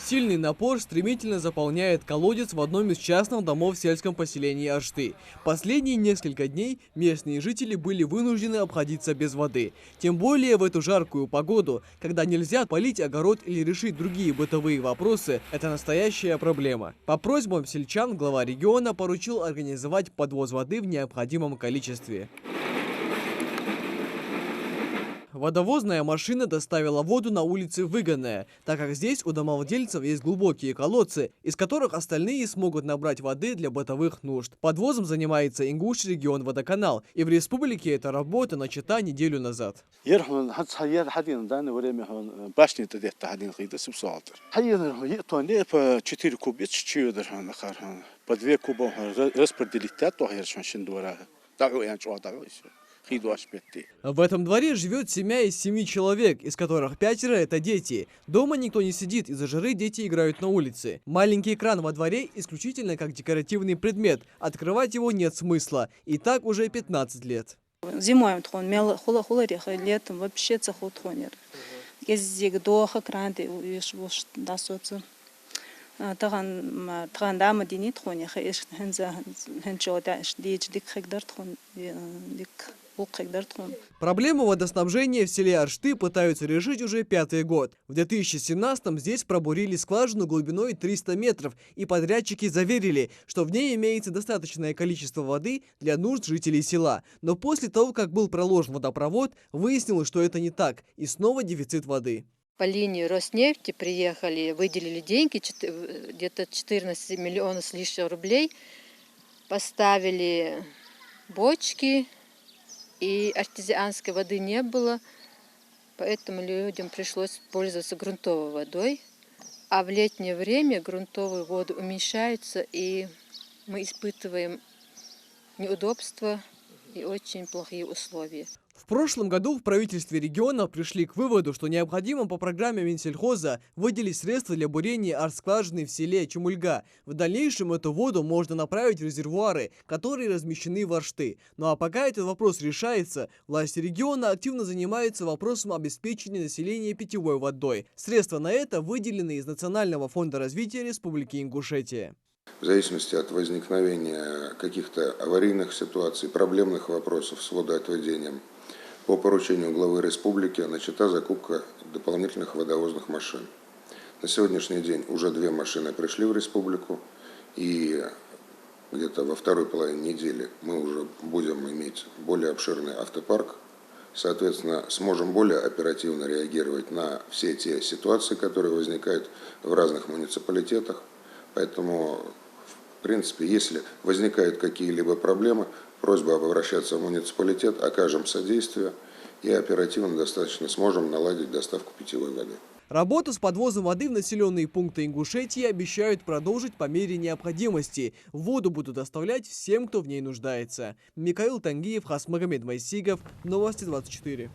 Сильный напор стремительно заполняет колодец в одном из частных домов в сельском поселении Ашты. Последние несколько дней местные жители были вынуждены обходиться без воды. Тем более в эту жаркую погоду, когда нельзя полить огород или решить другие бытовые вопросы, это настоящая проблема. По просьбам сельчан глава региона поручил организовать подвоз воды в необходимом количестве. Водовозная машина доставила воду на улице Выгонная, так как здесь у домовладельцев есть глубокие колодцы, из которых остальные смогут набрать воды для бытовых нужд. Подвозом занимается Ингуш-регион-водоканал, и в республике эта работа начата неделю назад. В этом дворе живет семья из 7 человек, из которых 5 это дети. Дома никто не сидит, из-за жары дети играют на улице. Маленький экран во дворе исключительно как декоративный предмет. Открывать его нет смысла. И так уже 15 лет. Зимой летом вообще цехотхонер. Ездик доха кранты дасоцы. Таганда мадини тхоних иш хенза хенчода дич дик хегдар тхон дик. Проблему водоснабжения в селе Ашты пытаются решить уже 5-й год. В 2017-м здесь пробурили скважину глубиной 300 метров, и подрядчики заверили, что в ней имеется достаточное количество воды для нужд жителей села. Но после того, как был проложен водопровод, выяснилось, что это не так, и снова дефицит воды. По линии Роснефти приехали, выделили деньги, где-то 14 миллионов с лишним рублей, поставили бочки, и артезианской воды не было, поэтому людям пришлось пользоваться грунтовой водой. А в летнее время грунтовые воды уменьшаются, и мы испытываем неудобства и очень плохие условия. В прошлом году в правительстве региона пришли к выводу, что необходимо по программе Минсельхоза выделить средства для бурения арт-скважины в селе Чемульга. В дальнейшем эту воду можно направить в резервуары, которые размещены в Ашты. Ну а пока этот вопрос решается, власти региона активно занимаются вопросом обеспечения населения питьевой водой. Средства на это выделены из Национального фонда развития Республики Ингушетия. В зависимости от возникновения каких-то аварийных ситуаций, проблемных вопросов с водоотведением, по поручению главы республики начата закупка дополнительных водовозных машин. На сегодняшний день уже 2 машины пришли в республику, и где-то во второй половине недели мы уже будем иметь более обширный автопарк. Соответственно, сможем более оперативно реагировать на все те ситуации, которые возникают в разных муниципалитетах. Поэтому, в принципе, если возникают какие-либо проблемы, просьба обращаться в муниципалитет, окажем содействие и оперативно достаточно сможем наладить доставку питьевой воды. Работу с подвозом воды в населенные пункты Ингушетии обещают продолжить по мере необходимости. Воду будут доставлять всем, кто в ней нуждается. Микаил Тангиев, Хасмагомед Майсигов, Новости 24.